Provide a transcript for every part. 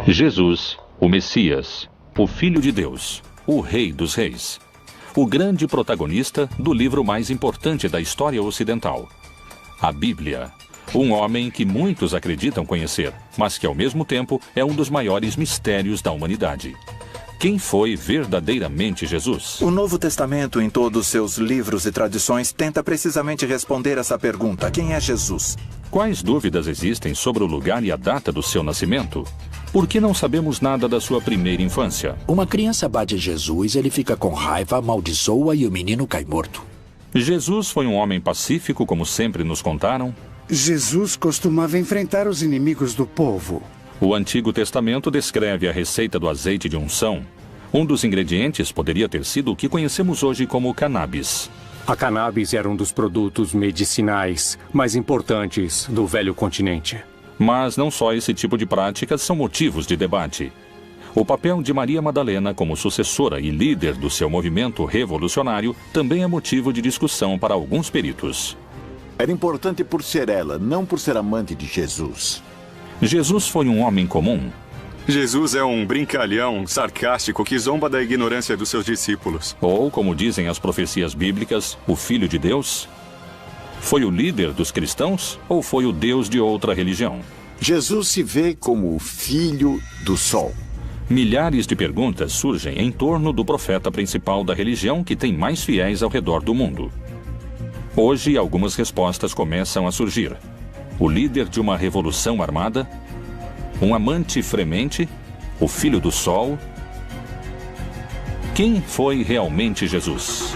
Jesus, o Messias, o Filho de Deus, o Rei dos Reis. O grande protagonista do livro mais importante da história ocidental, a Bíblia. Um homem que muitos acreditam conhecer, mas que ao mesmo tempo é um dos maiores mistérios da humanidade. Quem foi verdadeiramente Jesus? O Novo Testamento, em todos seus livros e tradições, tenta precisamente responder essa pergunta: quem é Jesus? Quais dúvidas existem sobre o lugar e a data do seu nascimento? Por que não sabemos nada da sua primeira infância? Uma criança bate Jesus, ele fica com raiva, amaldiçoa e o menino cai morto. Jesus foi um homem pacífico, como sempre nos contaram? Jesus costumava enfrentar os inimigos do povo. O Antigo Testamento descreve a receita do azeite de unção. Um dos ingredientes poderia ter sido o que conhecemos hoje como cannabis. A cannabis era um dos produtos medicinais mais importantes do velho continente. Mas não só esse tipo de práticas são motivos de debate. O papel de Maria Madalena como sucessora e líder do seu movimento revolucionário também é motivo de discussão para alguns peritos. Era importante por ser ela, não por ser amante de Jesus. Jesus foi um homem comum? Jesus é um brincalhão sarcástico que zomba da ignorância dos seus discípulos. Ou, como dizem as profecias bíblicas, o Filho de Deus? Foi o líder dos cristãos ou foi o Deus de outra religião? Jesus se vê como o Filho do Sol. Milhares de perguntas surgem em torno do profeta principal da religião que tem mais fiéis ao redor do mundo. Hoje, algumas respostas começam a surgir. O líder de uma revolução armada? Um amante fremente? O Filho do Sol? Quem foi realmente Jesus?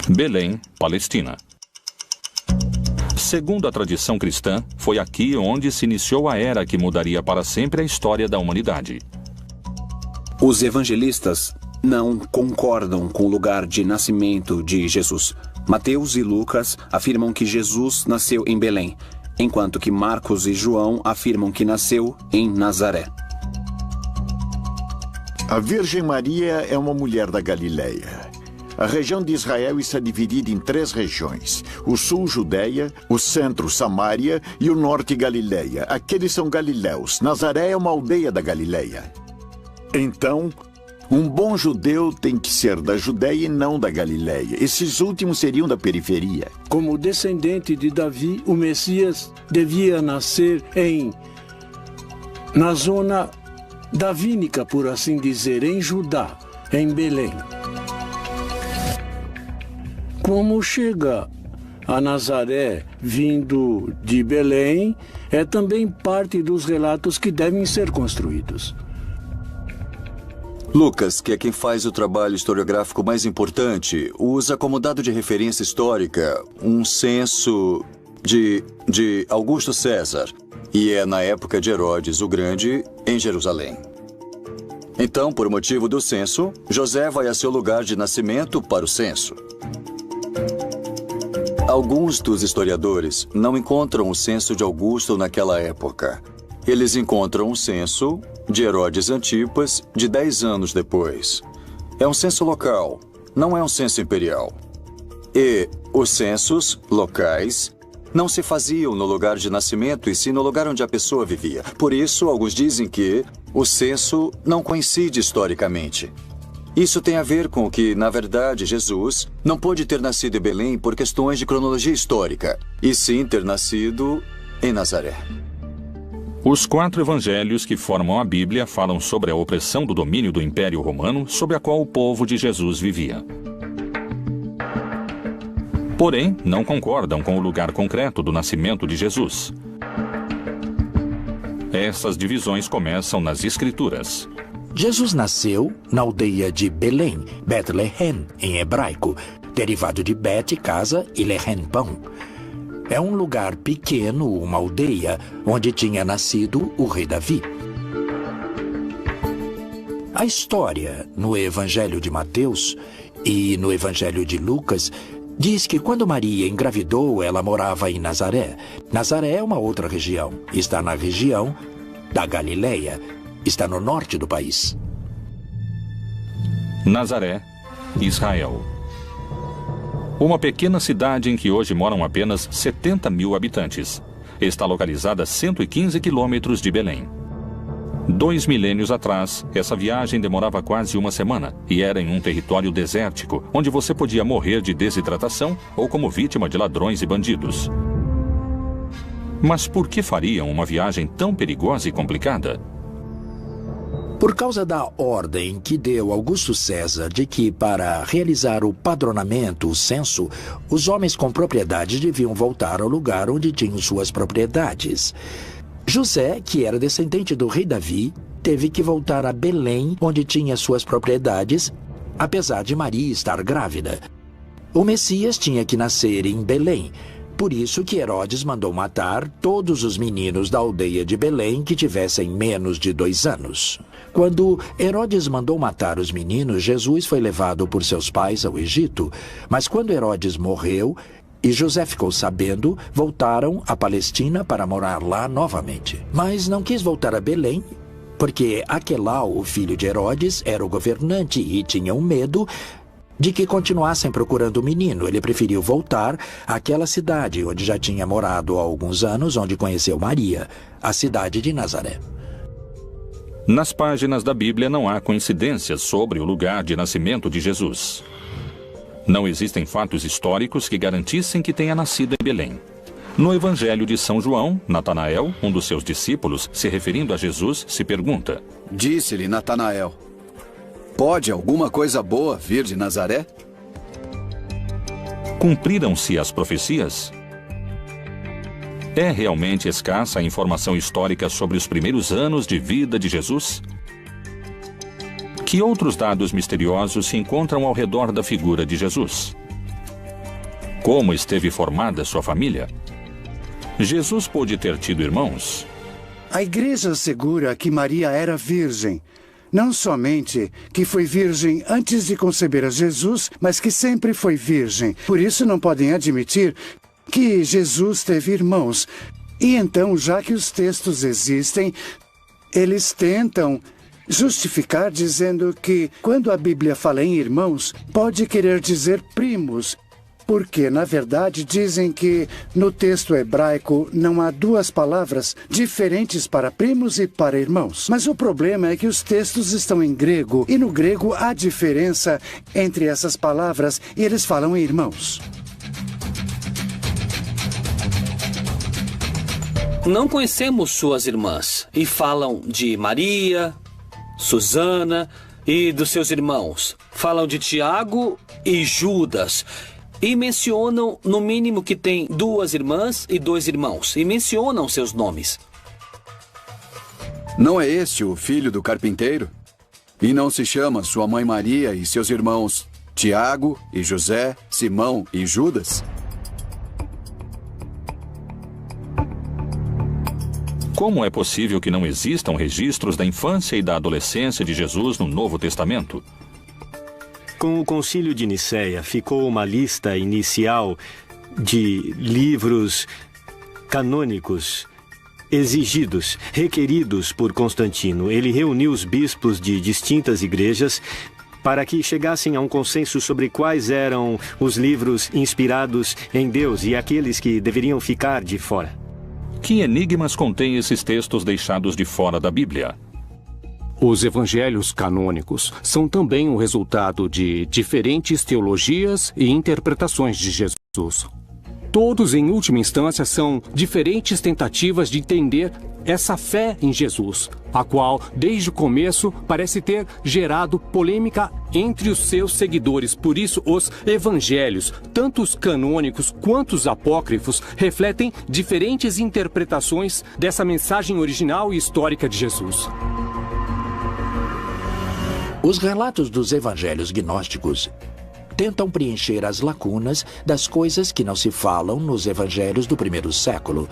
Belém, Palestina. Segundo a tradição cristã, foi aqui onde se iniciou a era que mudaria para sempre a história da humanidade. Os evangelistas não concordam com o lugar de nascimento de Jesus. Mateus e Lucas afirmam que Jesus nasceu em Belém, enquanto que Marcos e João afirmam que nasceu em Nazaré. A Virgem Maria é uma mulher da Galileia. A região de Israel está dividida em 3 regiões: o sul, Judeia, o centro, Samaria e o norte, Galileia. Aqueles são galileus. Nazaré é uma aldeia da Galileia. Então, um bom judeu tem que ser da Judeia e não da Galileia. Esses últimos seriam da periferia. Como descendente de Davi, o Messias devia nascer na zona davínica, por assim dizer, em Judá, em Belém. Como chega a Nazaré vindo de Belém, é também parte dos relatos que devem ser construídos. Lucas, que é quem faz o trabalho historiográfico mais importante, usa como dado de referência histórica um censo de Augusto César, e é na época de Herodes o Grande, em Jerusalém. Então, por motivo do censo, José vai a seu lugar de nascimento para o censo. Alguns dos historiadores não encontram o censo de Augusto naquela época. Eles encontram o censo de Herodes Antipas de 10 anos depois. É um censo local, não é um censo imperial. E os censos locais não se faziam no lugar de nascimento e sim no lugar onde a pessoa vivia. Por isso, alguns dizem que o censo não coincide historicamente. Isso tem a ver com que, na verdade, Jesus não pôde ter nascido em Belém por questões de cronologia histórica, e sim ter nascido em Nazaré. Os 4 evangelhos que formam a Bíblia falam sobre a opressão do domínio do Império Romano sobre a qual o povo de Jesus vivia. Porém, não concordam com o lugar concreto do nascimento de Jesus. Essas divisões começam nas Escrituras. Jesus nasceu na aldeia de Belém, Bethlehem, em hebraico, derivado de Bet, casa, e Lehem, pão. É um lugar pequeno, uma aldeia, onde tinha nascido o rei Davi. A história, no Evangelho de Mateus e no Evangelho de Lucas, diz que quando Maria engravidou, ela morava em Nazaré. Nazaré é uma outra região. Está na região da Galileia. Está no norte do país. Nazaré, Israel. Uma pequena cidade em que hoje moram apenas 70 mil habitantes. está localizada a 115 quilômetros de Belém. 2 milênios atrás, essa viagem demorava quase uma semana e era em um território desértico, onde você podia morrer de desidratação ou como vítima de ladrões e bandidos. Mas por que fariam uma viagem tão perigosa e complicada? Por causa da ordem que deu Augusto César de que, para realizar o padronamento, o censo, os homens com propriedades deviam voltar ao lugar onde tinham suas propriedades. José, que era descendente do rei Davi, teve que voltar a Belém, onde tinha suas propriedades, apesar de Maria estar grávida. O Messias tinha que nascer em Belém. Por isso que Herodes mandou matar todos os meninos da aldeia de Belém que tivessem menos de 2 anos. Quando Herodes mandou matar os meninos, Jesus foi levado por seus pais ao Egito. Mas quando Herodes morreu e José ficou sabendo, voltaram à Palestina para morar lá novamente. Mas não quis voltar a Belém, porque Aquelau, o filho de Herodes, era o governante e tinham medo de que continuassem procurando o menino. Ele preferiu voltar àquela cidade onde já tinha morado há alguns anos, onde conheceu Maria, a cidade de Nazaré. Nas páginas da Bíblia não há coincidências sobre o lugar de nascimento de Jesus. Não existem fatos históricos que garantissem que tenha nascido em Belém. No Evangelho de São João, Natanael, um dos seus discípulos, se referindo a Jesus, se pergunta: Disse-lhe Natanael: Pode alguma coisa boa vir de Nazaré? Cumpriram-se as profecias? É realmente escassa a informação histórica sobre os primeiros anos de vida de Jesus? Que outros dados misteriosos se encontram ao redor da figura de Jesus? Como esteve formada sua família? Jesus pôde ter tido irmãos? A igreja assegura que Maria era virgem. Não somente que foi virgem antes de conceber a Jesus, mas que sempre foi virgem. Por isso não podem admitir que Jesus teve irmãos. E então, já que os textos existem, eles tentam justificar dizendo que, quando a Bíblia fala em irmãos, pode querer dizer primos. Porque, na verdade, dizem que no texto hebraico não há 2 palavras diferentes para primos e para irmãos. Mas o problema é que os textos estão em grego, e no grego há diferença entre essas palavras, e eles falam em irmãos. Não conhecemos suas irmãs, e falam de Maria, Susana e dos seus irmãos. Falam de Tiago e Judas. E mencionam, no mínimo, que tem 2 irmãs e 2 irmãos. E mencionam seus nomes. Não é este o filho do carpinteiro? E não se chama sua mãe Maria e seus irmãos Tiago e José, Simão e Judas? Como é possível que não existam registros da infância e da adolescência de Jesus no Novo Testamento? Com o Concílio de Nicéia, ficou uma lista inicial de livros canônicos exigidos, requeridos por Constantino. Ele reuniu os bispos de distintas igrejas para que chegassem a um consenso sobre quais eram os livros inspirados em Deus e aqueles que deveriam ficar de fora. Que enigmas contêm esses textos deixados de fora da Bíblia? Os evangelhos canônicos são também o resultado de diferentes teologias e interpretações de Jesus. Todos, em última instância, são diferentes tentativas de entender essa fé em Jesus, a qual, desde o começo, parece ter gerado polêmica entre os seus seguidores. Por isso, os evangelhos, tanto os canônicos quanto os apócrifos, refletem diferentes interpretações dessa mensagem original e histórica de Jesus. Os relatos dos evangelhos gnósticos tentam preencher as lacunas das coisas que não se falam nos evangelhos do primeiro século.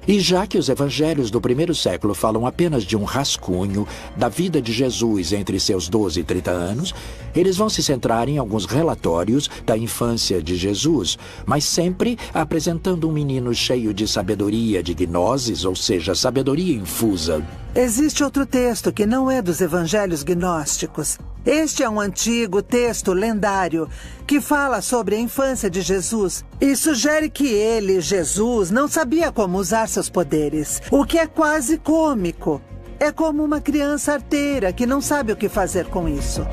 E já que os evangelhos do primeiro século falam apenas de um rascunho da vida de Jesus entre seus 12 e 30 anos, eles vão se centrar em alguns relatórios da infância de Jesus, mas sempre apresentando um menino cheio de sabedoria de gnoses, ou seja, sabedoria infusa Existe outro texto que não é dos evangelhos gnósticos. Este é um antigo texto lendário que fala sobre a infância de Jesus e sugere que ele, Jesus, não sabia como usar seus poderes, o que é quase cômico. É como uma criança arteira que não sabe o que fazer com isso.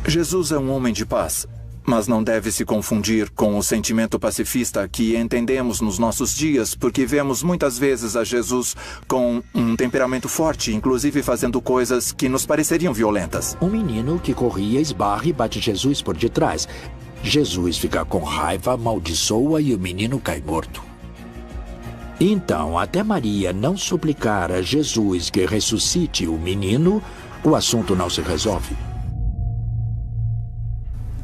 Jesus é um homem de paz, mas não deve se confundir com o sentimento pacifista que entendemos nos nossos dias, porque vemos muitas vezes a Jesus com um temperamento forte, inclusive fazendo coisas que nos pareceriam violentas. Um menino que corria, esbarra e bate Jesus por detrás. Jesus fica com raiva, amaldiçoa e o menino cai morto. Então, até Maria não suplicar a Jesus que ressuscite o menino, o assunto não se resolve.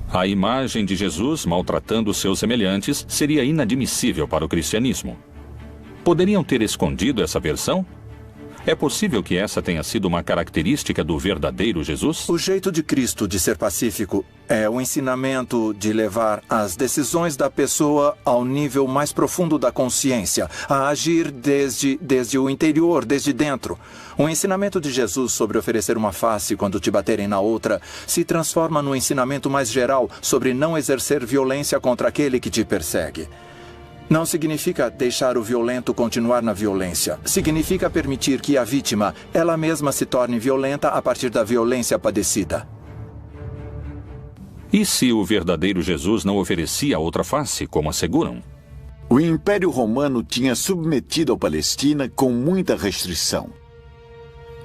A imagem de Jesus maltratando seus semelhantes seria inadmissível para o cristianismo. Poderiam ter escondido essa versão? É possível que essa tenha sido uma característica do verdadeiro Jesus? O jeito de Cristo de ser pacífico é o ensinamento de levar as decisões da pessoa ao nível mais profundo da consciência, a agir desde o interior, desde dentro. O ensinamento de Jesus sobre oferecer uma face quando te baterem na outra se transforma no ensinamento mais geral sobre não exercer violência contra aquele que te persegue. Não significa deixar o violento continuar na violência. Significa permitir que a vítima, ela mesma, se torne violenta a partir da violência padecida. E se o verdadeiro Jesus não oferecia outra face, como asseguram? O Império Romano tinha submetido a Palestina com muita restrição.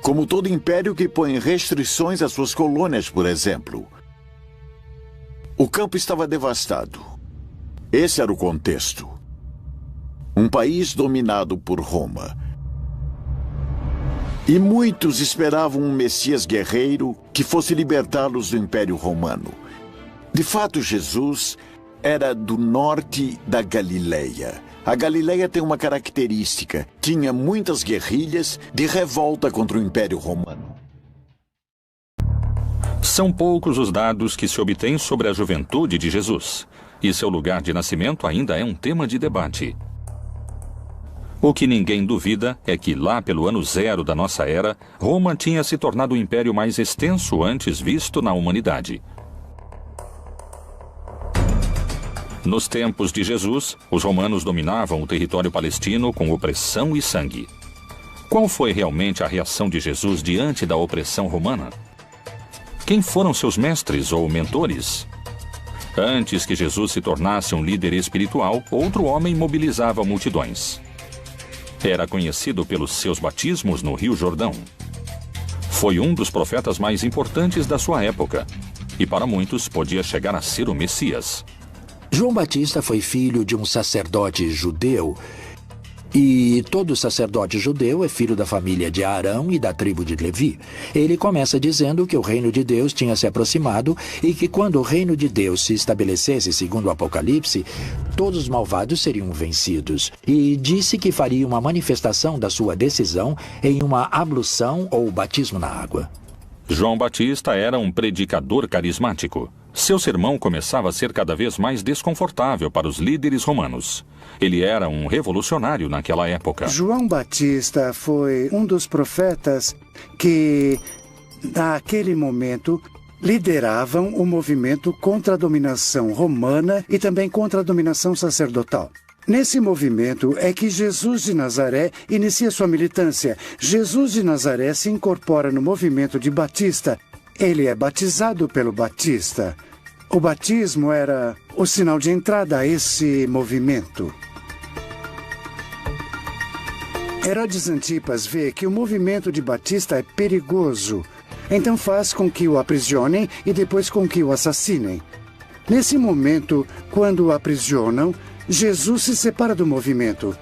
Como todo império que põe restrições às suas colônias, por exemplo. O campo estava devastado. Esse era o contexto. Um país dominado por Roma. E muitos esperavam um Messias guerreiro que fosse libertá-los do Império Romano. De fato, Jesus era do norte da Galileia. A Galileia tem uma característica: tinha muitas guerrilhas de revolta contra o Império Romano. São poucos os dados que se obtêm sobre a juventude de Jesus, e seu lugar de nascimento ainda é um tema de debate. O que ninguém duvida é que lá pelo ano 0 da nossa era, Roma tinha se tornado o império mais extenso antes visto na humanidade. Nos tempos de Jesus, os romanos dominavam o território palestino com opressão e sangue. Qual foi realmente a reação de Jesus diante da opressão romana? Quem foram seus mestres ou mentores? Antes que Jesus se tornasse um líder espiritual, outro homem mobilizava multidões. Era conhecido pelos seus batismos no Rio Jordão. Foi um dos profetas mais importantes da sua época, e para muitos podia chegar a ser o Messias. João Batista foi filho de um sacerdote judeu, e todo sacerdote judeu é filho da família de Arão e da tribo de Levi. Ele começa dizendo que o reino de Deus tinha se aproximado e que quando o reino de Deus se estabelecesse, segundo o Apocalipse, todos os malvados seriam vencidos. E disse que faria uma manifestação da sua decisão em uma ablução ou batismo na água. João Batista era um predicador carismático. Seu sermão começava a ser cada vez mais desconfortável para os líderes romanos. Ele era um revolucionário naquela época. João Batista foi um dos profetas que, naquele momento, lideravam o movimento contra a dominação romana e também contra a dominação sacerdotal. Nesse movimento é que Jesus de Nazaré inicia sua militância. Jesus de Nazaré se incorpora no movimento de Batista. Ele é batizado pelo Batista. O batismo era o sinal de entrada a esse movimento. Herodes Antipas vê que o movimento de Batista é perigoso. Então faz com que o aprisionem e depois com que o assassinem. Nesse momento, quando o aprisionam, Jesus se separa do movimento,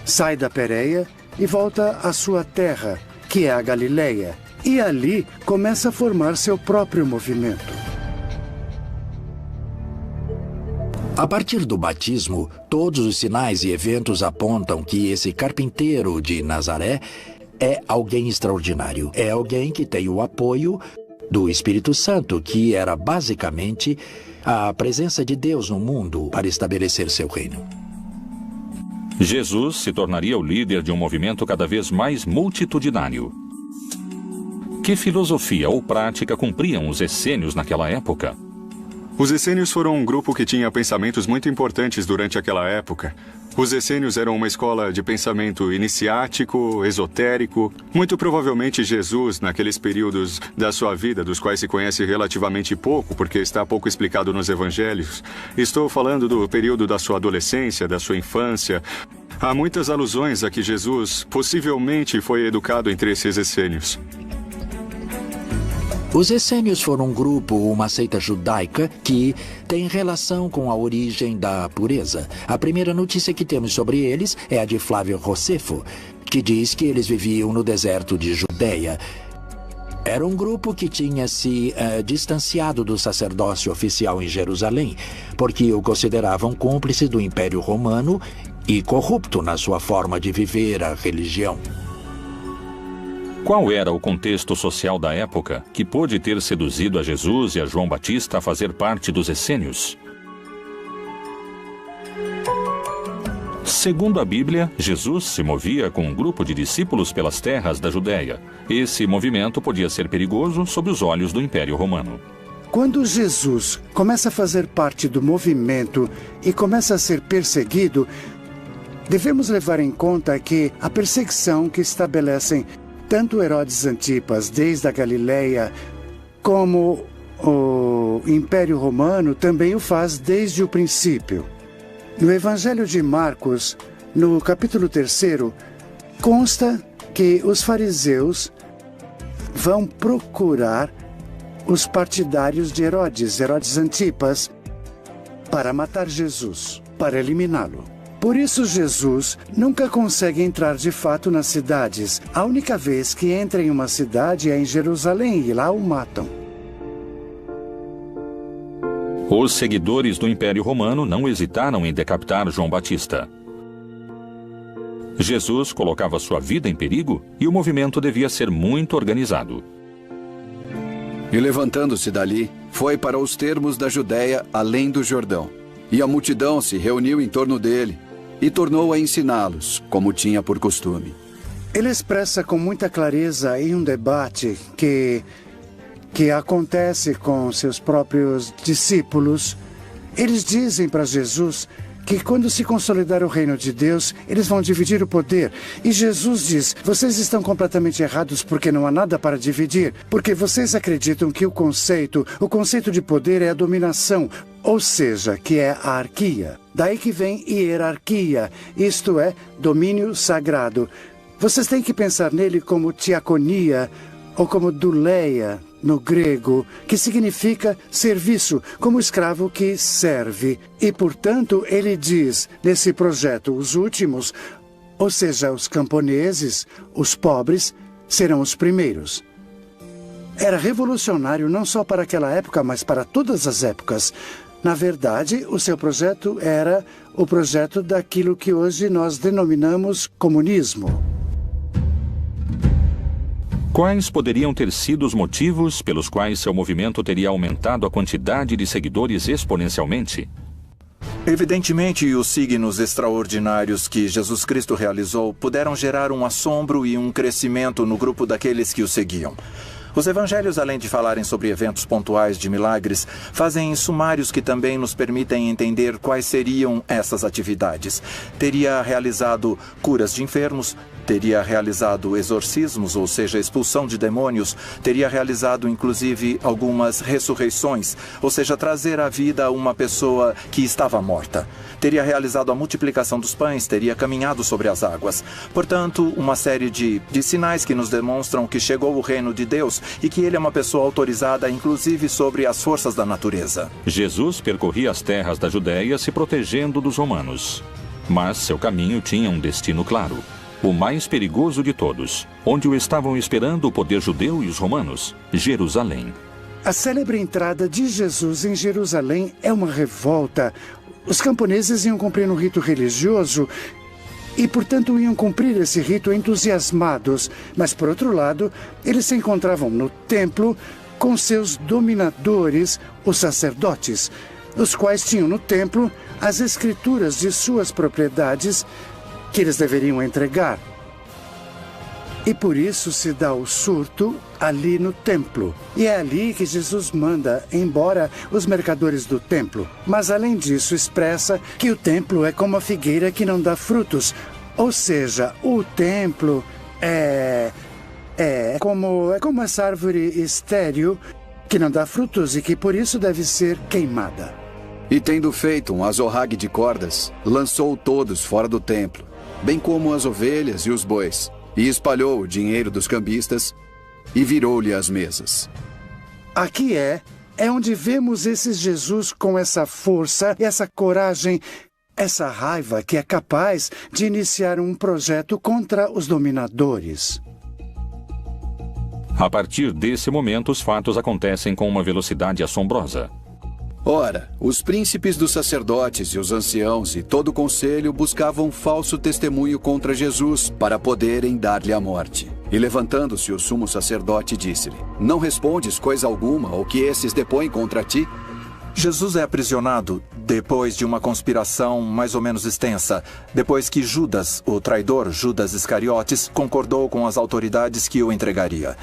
sai da Pérea e volta à sua terra, que é a Galileia. E ali começa a formar seu próprio movimento. A partir do batismo, todos os sinais e eventos apontam que esse carpinteiro de Nazaré é alguém extraordinário. É alguém que tem o apoio do Espírito Santo, que era basicamente a presença de Deus no mundo para estabelecer seu reino. Jesus se tornaria o líder de um movimento cada vez mais multitudinário. Que filosofia ou prática cumpriam os essênios naquela época? Os essênios foram um grupo que tinha pensamentos muito importantes durante aquela época. Os essênios eram uma escola de pensamento iniciático, esotérico. Muito provavelmente Jesus, naqueles períodos da sua vida, dos quais se conhece relativamente pouco, porque está pouco explicado nos evangelhos. Estou falando do período da sua adolescência, da sua infância. Há muitas alusões a que Jesus possivelmente foi educado entre esses essênios. Os essênios foram um grupo, uma seita judaica que tem relação com a origem da pureza. A primeira notícia que temos sobre eles é a de Flávio Josefo, que diz que eles viviam no deserto de Judeia. Era um grupo que tinha se distanciado do sacerdócio oficial em Jerusalém, porque o consideravam cúmplice do Império Romano e corrupto na sua forma de viver a religião. Qual era o contexto social da época que pôde ter seduzido a Jesus e a João Batista a fazer parte dos essênios? Segundo a Bíblia, Jesus se movia com um grupo de discípulos pelas terras da Judéia. Esse movimento podia ser perigoso sob os olhos do Império Romano. Quando Jesus começa a fazer parte do movimento e começa a ser perseguido, devemos levar em conta que a perseguição que estabelecem tanto Herodes Antipas, desde a Galileia, como o Império Romano, também o faz desde o princípio. No Evangelho de Marcos, no capítulo 3, consta que os fariseus vão procurar os partidários de Herodes Antipas, para matar Jesus, para eliminá-lo. Por isso, Jesus nunca consegue entrar de fato nas cidades. A única vez que entra em uma cidade é em Jerusalém e lá o matam. Os seguidores do Império Romano não hesitaram em decapitar João Batista. Jesus colocava sua vida em perigo e o movimento devia ser muito organizado. E levantando-se dali, foi para os termos da Judéia, além do Jordão. E a multidão se reuniu em torno dele e tornou a ensiná-los, como tinha por costume. Ele expressa com muita clareza em um debate que acontece com seus próprios discípulos. Eles dizem para Jesus que quando se consolidar o reino de Deus, eles vão dividir o poder. E Jesus diz, vocês estão completamente errados porque não há nada para dividir. Porque vocês acreditam que o conceito de poder é a dominação, ou seja, que é a arquia. Daí que vem hierarquia, isto é, domínio sagrado. Vocês têm que pensar nele como diaconia ou como douleia, no grego, que significa serviço, como escravo que serve. E, portanto, ele diz, nesse projeto, os últimos, ou seja, os camponeses, os pobres, serão os primeiros. Era revolucionário não só para aquela época, mas para todas as épocas. Na verdade, o seu projeto era o projeto daquilo que hoje nós denominamos comunismo. Quais poderiam ter sido os motivos pelos quais seu movimento teria aumentado a quantidade de seguidores exponencialmente? Evidentemente, os signos extraordinários que Jesus Cristo realizou puderam gerar um assombro e um crescimento no grupo daqueles que o seguiam. Os evangelhos, além de falarem sobre eventos pontuais de milagres, fazem sumários que também nos permitem entender quais seriam essas atividades. Teria realizado curas de enfermos, teria realizado exorcismos, ou seja, expulsão de demônios, teria realizado inclusive algumas ressurreições, ou seja, trazer à vida uma pessoa que estava morta. Teria realizado a multiplicação dos pães, teria caminhado sobre as águas. Portanto, uma série de sinais que nos demonstram que chegou o reino de Deus e que ele é uma pessoa autorizada, inclusive sobre as forças da natureza. Jesus percorria as terras da Judéia se protegendo dos romanos. Mas seu caminho tinha um destino claro. O mais perigoso de todos, onde o estavam esperando o poder judeu e os romanos, Jerusalém. A célebre entrada de Jesus em Jerusalém é uma revolta. Os camponeses iam cumprir um rito religioso e, portanto, iam cumprir esse rito entusiasmados. Mas, por outro lado, eles se encontravam no templo com seus dominadores, os sacerdotes, os quais tinham no templo as escrituras de suas propriedades que eles deveriam entregar. E por isso se dá o surto ali no templo. E é ali que Jesus manda embora os mercadores do templo. Mas além disso, expressa que o templo é como a figueira que não dá frutos. Ou seja, o templo é como essa árvore estéril que não dá frutos e que por isso deve ser queimada. E tendo feito um azorrague de cordas, lançou todos fora do templo, bem como as ovelhas e os bois, e espalhou o dinheiro dos cambistas e virou-lhe as mesas. Aqui é onde vemos esse Jesus com essa força, essa coragem, essa raiva que é capaz de iniciar um projeto contra os dominadores. A partir desse momento, os fatos acontecem com uma velocidade assombrosa. Ora, os príncipes dos sacerdotes e os anciãos e todo o conselho buscavam falso testemunho contra Jesus para poderem dar-lhe a morte. E levantando-se o sumo sacerdote disse-lhe: Não respondes coisa alguma ao que esses depõem contra ti? Jesus é aprisionado depois de uma conspiração mais ou menos extensa, depois que Judas, o traidor Judas Iscariotes, concordou com as autoridades que o entregaria.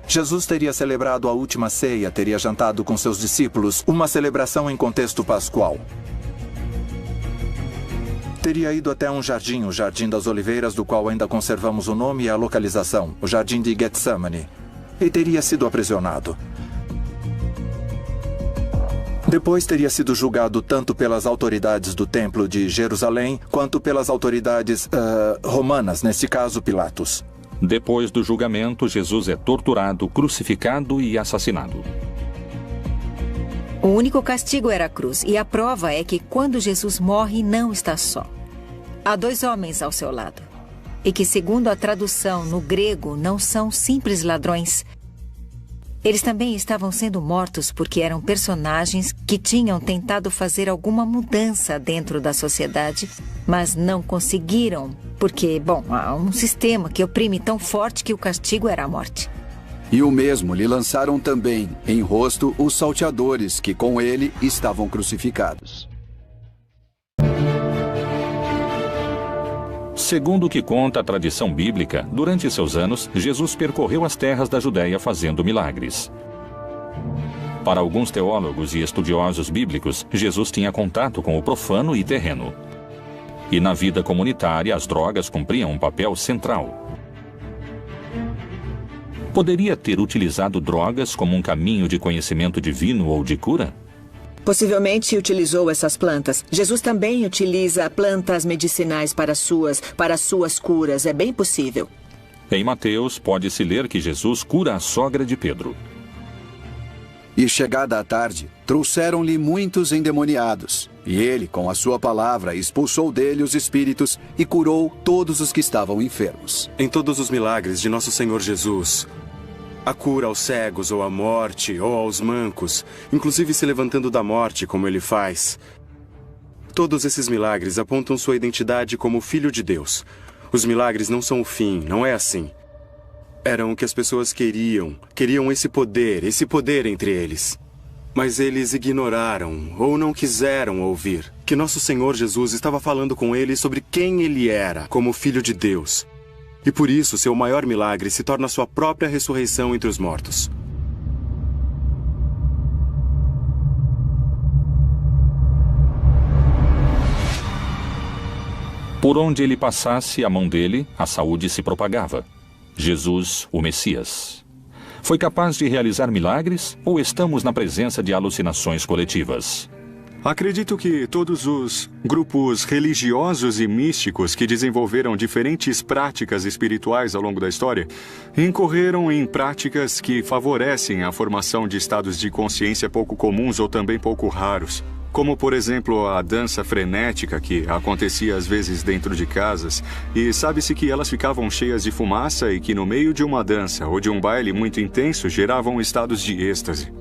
Jesus teria celebrado a última ceia, teria jantado com seus discípulos, uma celebração em contexto pascual. Teria ido até um jardim, o Jardim das Oliveiras, do qual ainda conservamos o nome e a localização, o Jardim de Getsemane, e teria sido aprisionado. Depois teria sido julgado tanto pelas autoridades do Templo de Jerusalém, quanto pelas autoridades romanas, nesse caso Pilatos. Depois do julgamento, Jesus é torturado, crucificado e assassinado. O único castigo era a cruz, e a prova é que quando Jesus morre, não está só. Há 2 homens ao seu lado, e que, segundo a tradução no grego, não são simples ladrões. Eles também estavam sendo mortos porque eram personagens que tinham tentado fazer alguma mudança dentro da sociedade, mas não conseguiram, porque, há um sistema que oprime tão forte que o castigo era a morte. E o mesmo lhe lançaram também em rosto os salteadores que com ele estavam crucificados. Segundo o que conta a tradição bíblica, durante seus anos, Jesus percorreu as terras da Judéia fazendo milagres. Para alguns teólogos e estudiosos bíblicos, Jesus tinha contato com o profano e terreno. E na vida comunitária, as drogas cumpriam um papel central. Poderia ter utilizado drogas como um caminho de conhecimento divino ou de cura? Possivelmente utilizou essas plantas. Jesus também utiliza plantas medicinais para suas curas. É bem possível. Em Mateus, pode-se ler que Jesus cura a sogra de Pedro. E chegada a tarde, trouxeram-lhe muitos endemoniados. E ele, com a sua palavra, expulsou dele os espíritos e curou todos os que estavam enfermos. Em todos os milagres de nosso Senhor Jesus, a cura aos cegos, ou à morte, ou aos mancos, inclusive se levantando da morte, como ele faz. Todos esses milagres apontam sua identidade como Filho de Deus. Os milagres não são o fim, não é assim. Eram o que as pessoas queriam esse poder entre eles. Mas eles ignoraram, ou não quiseram ouvir, que nosso Senhor Jesus estava falando com eles sobre quem ele era, como Filho de Deus. E por isso, seu maior milagre se torna sua própria ressurreição entre os mortos. Por onde ele passasse a mão dele, a saúde se propagava. Jesus, o Messias. Foi capaz de realizar milagres ou estamos na presença de alucinações coletivas? Acredito que todos os grupos religiosos e místicos que desenvolveram diferentes práticas espirituais ao longo da história incorreram em práticas que favorecem a formação de estados de consciência pouco comuns ou também pouco raros. Como, por exemplo, a dança frenética que acontecia às vezes dentro de casas, e sabe-se que elas ficavam cheias de fumaça e que no meio de uma dança ou de um baile muito intenso geravam estados de êxtase.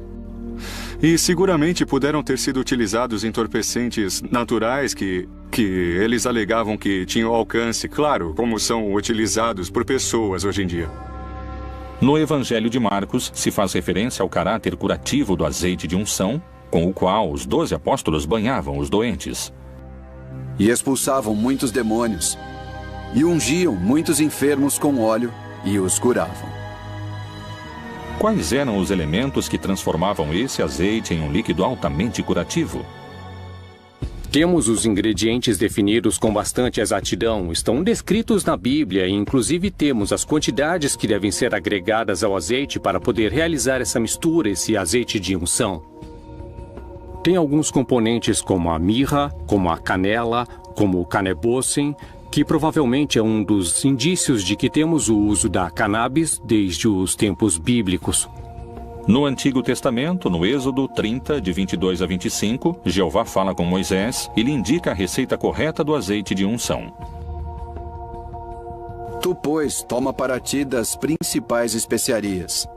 E seguramente puderam ter sido utilizados entorpecentes naturais que eles alegavam que tinham alcance, claro, como são utilizados por pessoas hoje em dia. No Evangelho de Marcos, se faz referência ao caráter curativo do azeite de unção, com o qual os 12 apóstolos banhavam os doentes. E expulsavam muitos demônios. e ungiam muitos enfermos com óleo e os curavam. Quais eram os elementos que transformavam esse azeite em um líquido altamente curativo? Temos os ingredientes definidos com bastante exatidão, estão descritos na Bíblia e inclusive temos as quantidades que devem ser agregadas ao azeite para poder realizar essa mistura, esse azeite de unção. Tem alguns componentes como a mirra, como a canela, como o canebossem, que provavelmente é um dos indícios de que temos o uso da cannabis desde os tempos bíblicos. No Antigo Testamento, no Êxodo 30, de 22 a 25, Jeová fala com Moisés e lhe indica a receita correta do azeite de unção. Tu, pois, toma para ti das principais especiarias.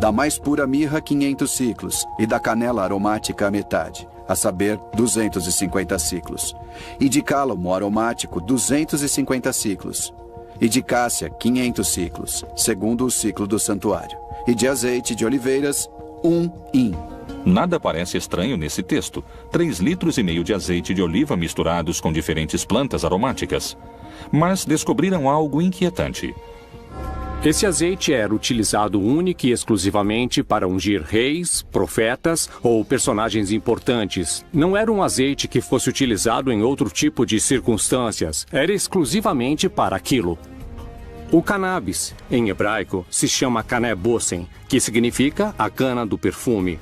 Da mais pura mirra, 500 ciclos, e da canela aromática a metade, a saber, 250 ciclos. E de cálamo aromático, 250 ciclos. E de cássia, 500 ciclos, segundo o ciclo do santuário. E de azeite de oliveiras, 1 hin. Nada parece estranho nesse texto. 3,5 litros de azeite de oliva misturados com diferentes plantas aromáticas. Mas descobriram algo inquietante. Esse azeite era utilizado única e exclusivamente para ungir reis, profetas ou personagens importantes. Não era um azeite que fosse utilizado em outro tipo de circunstâncias. Era exclusivamente para aquilo. O cannabis, em hebraico, se chama canebossem, que significa a cana do perfume.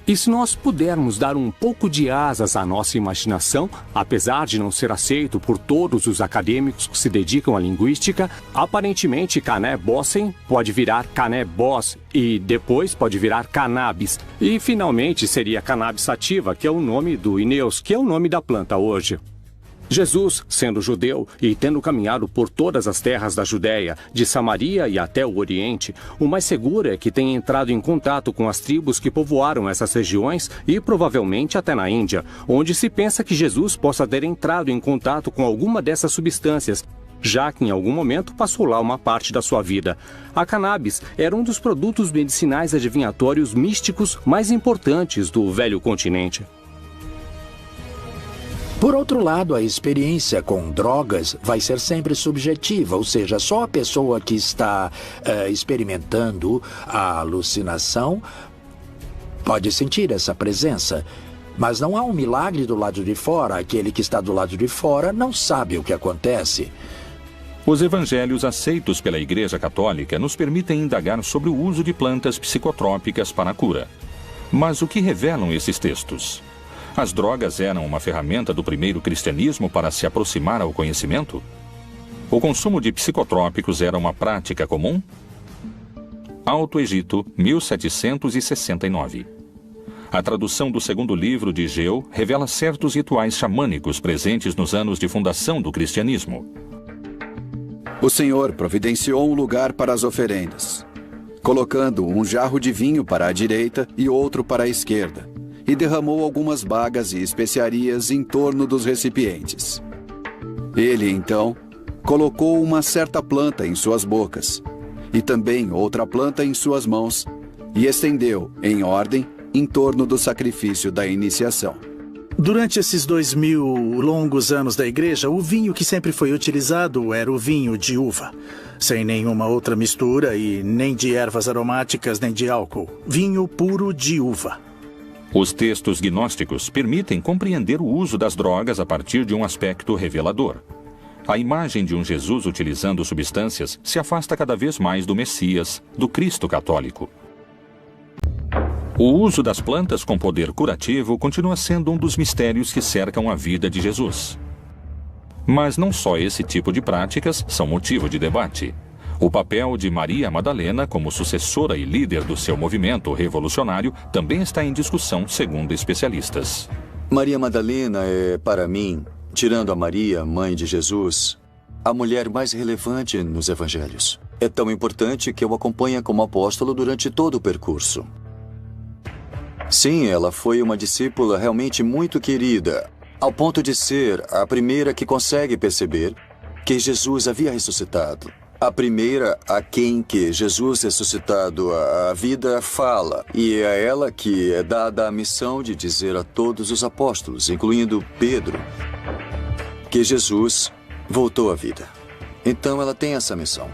E se nós pudermos dar um pouco de asas à nossa imaginação, apesar de não ser aceito por todos os acadêmicos que se dedicam à linguística, aparentemente canebossem pode virar canebós e depois pode virar cannabis. E finalmente seria cannabis sativa, que é o nome do Ineus, que é o nome da planta hoje. Jesus, sendo judeu e tendo caminhado por todas as terras da Judéia, de Samaria e até o Oriente, o mais seguro é que tenha entrado em contato com as tribos que povoaram essas regiões e provavelmente até na Índia, onde se pensa que Jesus possa ter entrado em contato com alguma dessas substâncias, já que em algum momento passou lá uma parte da sua vida. A cannabis era um dos produtos medicinais adivinhatórios místicos mais importantes do velho continente. Por outro lado, a experiência com drogas vai ser sempre subjetiva, ou seja, só a pessoa que está experimentando a alucinação pode sentir essa presença. Mas não há um milagre do lado de fora. Aquele que está do lado de fora não sabe o que acontece. Os evangelhos aceitos pela Igreja Católica nos permitem indagar sobre o uso de plantas psicotrópicas para a cura. Mas o que revelam esses textos? As drogas eram uma ferramenta do primeiro cristianismo para se aproximar ao conhecimento? O consumo de psicotrópicos era uma prática comum? Alto Egito, 1769. A tradução do segundo livro de Geu revela certos rituais xamânicos presentes nos anos de fundação do cristianismo. O Senhor providenciou um lugar para as oferendas, colocando um jarro de vinho para a direita e outro para a esquerda, e derramou algumas bagas e especiarias em torno dos recipientes. Ele, então, colocou uma certa planta em suas bocas, e também outra planta em suas mãos, e estendeu, em ordem, em torno do sacrifício da iniciação. Durante esses 2000 longos anos da igreja, o vinho que sempre foi utilizado era o vinho de uva, sem nenhuma outra mistura e nem de ervas aromáticas nem de álcool. Vinho puro de uva. Os textos gnósticos permitem compreender o uso das drogas a partir de um aspecto revelador. A imagem de um Jesus utilizando substâncias se afasta cada vez mais do Messias, do Cristo católico. O uso das plantas com poder curativo continua sendo um dos mistérios que cercam a vida de Jesus. Mas não só esse tipo de práticas são motivo de debate. O papel de Maria Madalena como sucessora e líder do seu movimento revolucionário também está em discussão, segundo especialistas. Maria Madalena é, para mim, tirando a Maria, mãe de Jesus, a mulher mais relevante nos evangelhos. É tão importante que eu acompanho como apóstolo durante todo o percurso. Sim, ela foi uma discípula realmente muito querida, ao ponto de ser a primeira que consegue perceber que Jesus havia ressuscitado. A primeira a quem que Jesus ressuscitado a vida fala, e é a ela que é dada a missão de dizer a todos os apóstolos, incluindo Pedro, que Jesus voltou à vida. Então ela tem essa missão.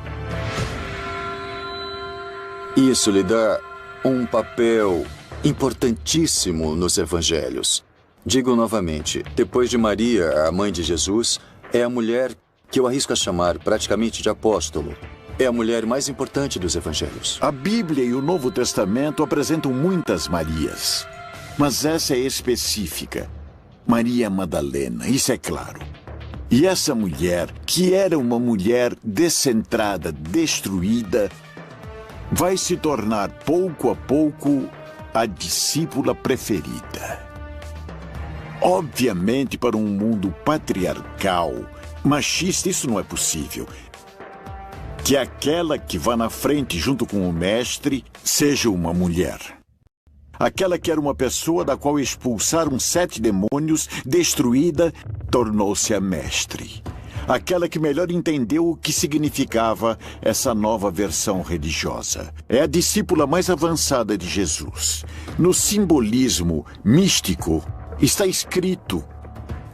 Isso lhe dá um papel importantíssimo nos evangelhos. Digo novamente, depois de Maria, a mãe de Jesus, é a mulher que eu arrisco a chamar praticamente de apóstolo. É a mulher mais importante dos evangelhos. A Bíblia e o Novo Testamento apresentam muitas Marias, mas essa é específica. Maria Madalena, isso é claro. E essa mulher, que era uma mulher descentrada, destruída, vai se tornar pouco a pouco a discípula preferida. Obviamente, para um mundo patriarcal, machista, isso não é possível. Que aquela que vá na frente junto com o mestre seja uma mulher. Aquela que era uma pessoa da qual expulsaram 7 demônios, destruída, tornou-se a mestre. Aquela que melhor entendeu o que significava essa nova versão religiosa. É a discípula mais avançada de Jesus. No simbolismo místico, está escrito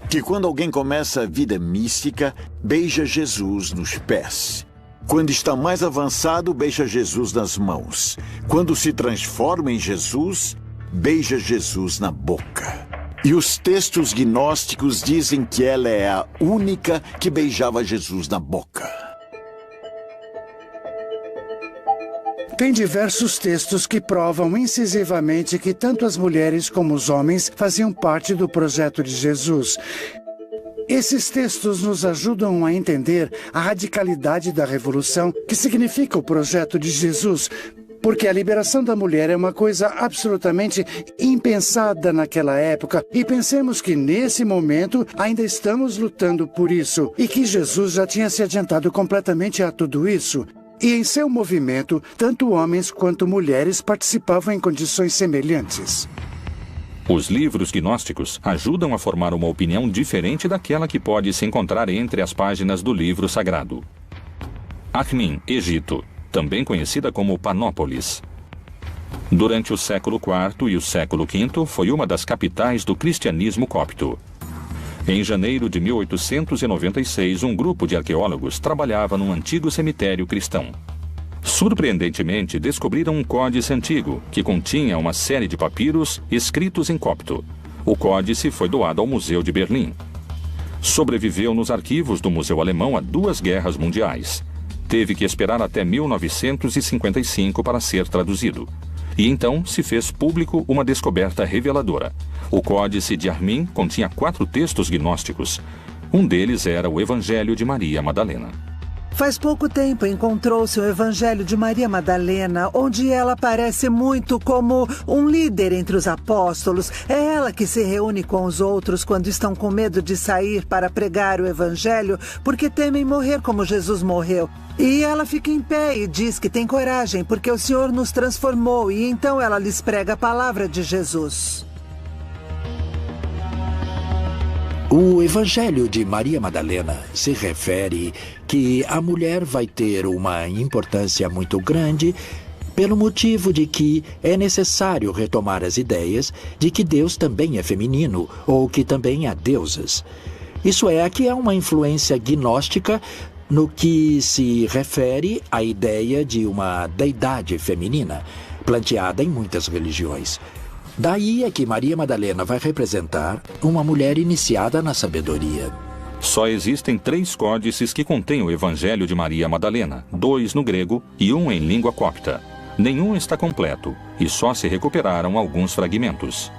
que quando alguém começa a vida mística, beija Jesus nos pés. Quando está mais avançado, beija Jesus nas mãos. Quando se transforma em Jesus, beija Jesus na boca. E os textos gnósticos dizem que ela é a única que beijava Jesus na boca. Tem diversos textos que provam incisivamente que tanto as mulheres como os homens faziam parte do projeto de Jesus. Esses textos nos ajudam a entender a radicalidade da revolução que significa o projeto de Jesus, porque a liberação da mulher é uma coisa absolutamente impensada naquela época. E pensemos que nesse momento ainda estamos lutando por isso e que Jesus já tinha se adiantado completamente a tudo isso. E em seu movimento, tanto homens quanto mulheres participavam em condições semelhantes. Os livros gnósticos ajudam a formar uma opinião diferente daquela que pode se encontrar entre as páginas do livro sagrado. Akhmin, Egito, também conhecida como Panópolis. Durante o século IV e o século V, foi uma das capitais do cristianismo copto. Em janeiro de 1896, um grupo de arqueólogos trabalhava num antigo cemitério cristão. Surpreendentemente, descobriram um códice antigo, que continha uma série de papiros escritos em copto. O códice foi doado ao Museu de Berlim. Sobreviveu nos arquivos do Museu Alemão a 2 guerras mundiais. Teve que esperar até 1955 para ser traduzido. E então se fez público uma descoberta reveladora. O Códice de Armin continha 4 textos gnósticos. Um deles era o Evangelho de Maria Madalena. Faz pouco tempo encontrou-se o Evangelho de Maria Madalena, onde ela aparece muito como um líder entre os apóstolos. É ela que se reúne com os outros quando estão com medo de sair para pregar o Evangelho, porque temem morrer como Jesus morreu. E ela fica em pé e diz que tem coragem, porque o Senhor nos transformou, e então ela lhes prega a palavra de Jesus. O Evangelho de Maria Madalena se refere que a mulher vai ter uma importância muito grande pelo motivo de que é necessário retomar as ideias de que Deus também é feminino ou que também há deusas. Isso é, aqui há uma influência gnóstica no que se refere à ideia de uma deidade feminina, planteada em muitas religiões. Daí é que Maria Madalena vai representar uma mulher iniciada na sabedoria. Só existem 3 códices que contêm o Evangelho de Maria Madalena, 2 no grego e 1 em língua copta. Nenhum está completo e só se recuperaram alguns fragmentos.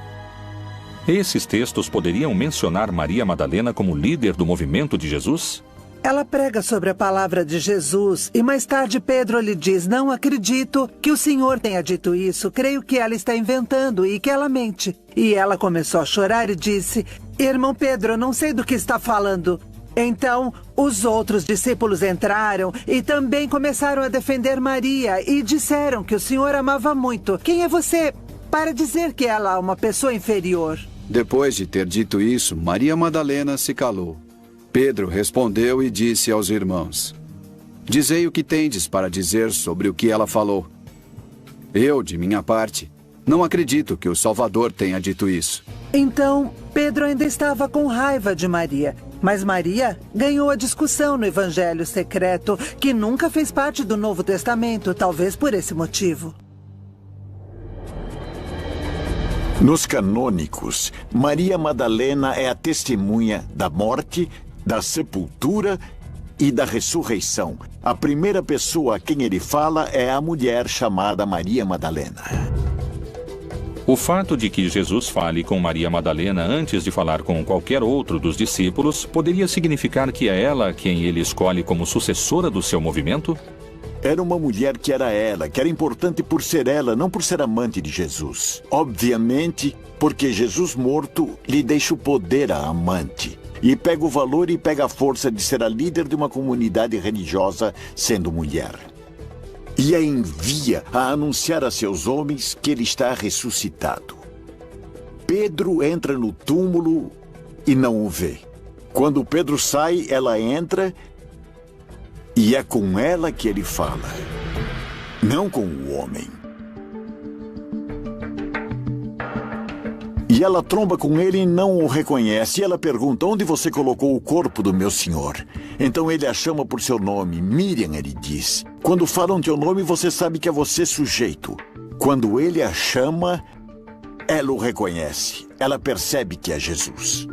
Esses textos poderiam mencionar Maria Madalena como líder do movimento de Jesus? Ela prega sobre a palavra de Jesus e mais tarde Pedro lhe diz: não acredito que o Senhor tenha dito isso, creio que ela está inventando e que ela mente. E ela começou a chorar e disse: irmão Pedro, eu não sei do que está falando. Então, os outros discípulos entraram e também começaram a defender Maria e disseram que o Senhor amava muito. Quem é você para dizer que ela é uma pessoa inferior? Depois de ter dito isso, Maria Madalena se calou. Pedro respondeu e disse aos irmãos: dizei o que tendes para dizer sobre o que ela falou. Eu, de minha parte, não acredito que o Salvador tenha dito isso. Então, Pedro ainda estava com raiva de Maria. Mas Maria ganhou a discussão no Evangelho secreto, que nunca fez parte do Novo Testamento, talvez por esse motivo. Nos canônicos, Maria Madalena é a testemunha da morte, da sepultura e da ressurreição. A primeira pessoa a quem ele fala é a mulher chamada Maria Madalena. O fato de que Jesus fale com Maria Madalena antes de falar com qualquer outro dos discípulos poderia significar que é ela quem ele escolhe como sucessora do seu movimento? Era uma mulher que era importante por ser ela, não por ser amante de Jesus. Obviamente, porque Jesus morto lhe deixa o poder à amante. E pega o valor e pega a força de ser a líder de uma comunidade religiosa sendo mulher. E a envia a anunciar a seus homens que ele está ressuscitado. Pedro entra no túmulo e não o vê. Quando Pedro sai, ela entra e é com ela que ele fala, não com o homem. E ela tromba com ele e não o reconhece. E ela pergunta, onde você colocou o corpo do meu senhor? Então ele a chama por seu nome. Miriam, ele diz. Quando falam teu nome, você sabe que é você sujeito. Quando ele a chama, ela o reconhece. Ela percebe que é Jesus.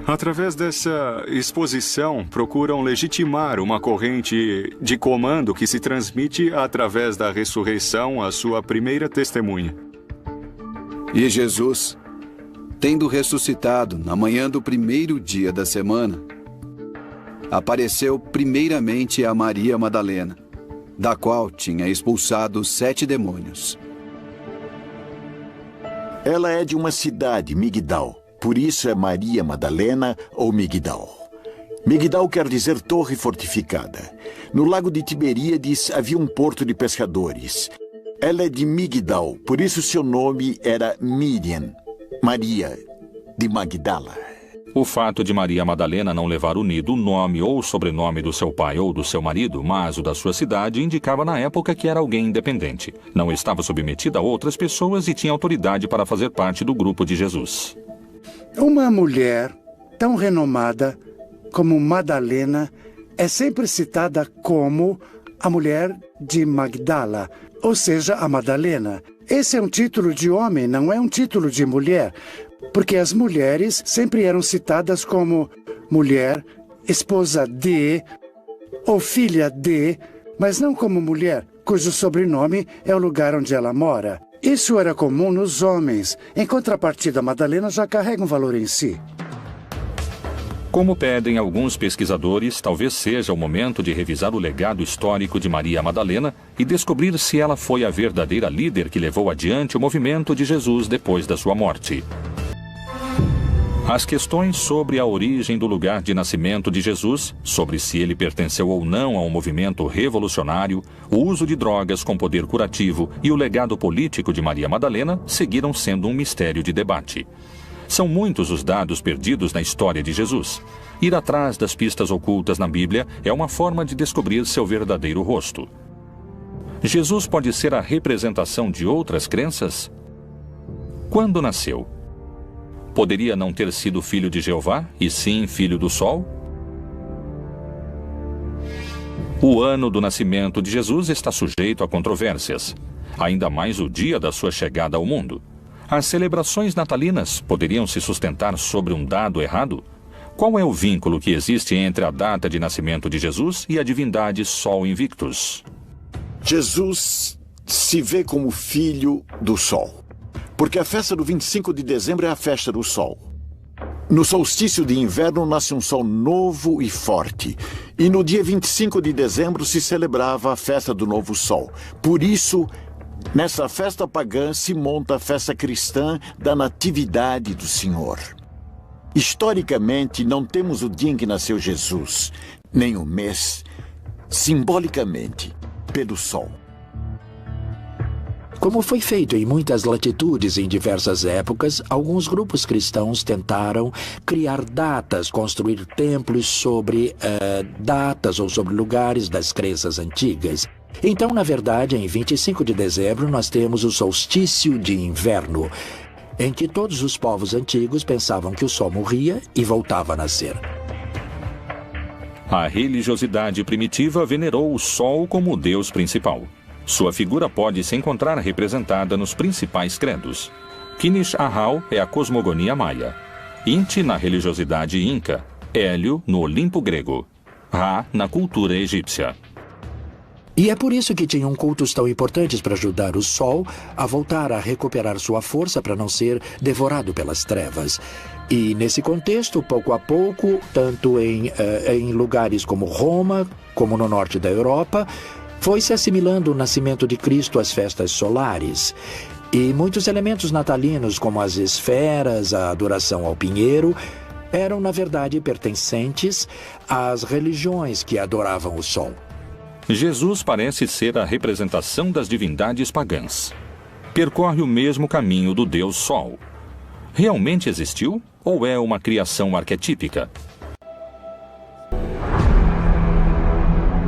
Através dessa exposição, procuram legitimar uma corrente de comando que se transmite através da ressurreição à sua primeira testemunha. E Jesus, tendo ressuscitado na manhã do primeiro dia da semana, apareceu primeiramente a Maria Madalena, da qual tinha expulsado 7 demônios. Ela é de uma cidade, Migdal. Por isso é Maria Madalena ou Migdal. Migdal quer dizer torre fortificada. No lago de Tiberíades havia um porto de pescadores. Ela é de Migdal, por isso seu nome era Miriam, Maria de Magdala. O fato de Maria Madalena não levar unido o nome ou o sobrenome do seu pai ou do seu marido, mas o da sua cidade, indicava na época que era alguém independente. Não estava submetida a outras pessoas e tinha autoridade para fazer parte do grupo de Jesus. Uma mulher tão renomada como Madalena é sempre citada como a mulher de Magdala, ou seja, a Madalena. Esse é um título de homem, não é um título de mulher, porque as mulheres sempre eram citadas como mulher, esposa de ou filha de, mas não como mulher, cujo sobrenome é o lugar onde ela mora. Isso era comum nos homens. Em contrapartida, Madalena já carrega um valor em si. Como pedem alguns pesquisadores, talvez seja o momento de revisar o legado histórico de Maria Madalena e descobrir se ela foi a verdadeira líder que levou adiante o movimento de Jesus depois da sua morte. As questões sobre a origem do lugar de nascimento de Jesus, sobre se ele pertenceu ou não a um movimento revolucionário, o uso de drogas com poder curativo e o legado político de Maria Madalena seguiram sendo um mistério de debate. São muitos os dados perdidos na história de Jesus. Ir atrás das pistas ocultas na Bíblia é uma forma de descobrir seu verdadeiro rosto. Jesus pode ser a representação de outras crenças? Quando nasceu? Poderia não ter sido filho de Jeová, e sim filho do Sol? O ano do nascimento de Jesus está sujeito a controvérsias, ainda mais o dia da sua chegada ao mundo. As celebrações natalinas poderiam se sustentar sobre um dado errado? Qual é o vínculo que existe entre a data de nascimento de Jesus e a divindade Sol Invictus? Jesus se vê como filho do Sol. Porque a festa do 25 de dezembro é a festa do sol. No solstício de inverno nasce um sol novo e forte. E no dia 25 de dezembro se celebrava a festa do novo sol. Por isso, nessa festa pagã se monta a festa cristã da Natividade do Senhor. Historicamente, não temos o dia em que nasceu Jesus, nem o mês, simbolicamente, pelo sol. Como foi feito em muitas latitudes em diversas épocas, alguns grupos cristãos tentaram criar datas, construir templos sobre datas ou sobre lugares das crenças antigas. Então, na verdade, em 25 de dezembro, nós temos o solstício de inverno. em que todos os povos antigos pensavam que o sol morria e voltava a nascer. A religiosidade primitiva venerou o sol como o deus principal. Sua figura pode se encontrar representada nos principais credos. Kinish Ahau é a cosmogonia maia. Inti na religiosidade inca. Hélio no Olimpo grego. Ra na cultura egípcia. E é por isso que tinham cultos tão importantes para ajudar o sol a voltar a recuperar sua força para não ser devorado pelas trevas. E nesse contexto, pouco a pouco, tanto em lugares como Roma, como no norte da Europa, foi se assimilando o nascimento de Cristo às festas solares. E muitos elementos natalinos, como as esferas, a adoração ao pinheiro, eram, na verdade, pertencentes às religiões que adoravam o sol. Jesus parece ser a representação das divindades pagãs. Percorre o mesmo caminho do Deus Sol. Realmente existiu ou é uma criação arquetípica?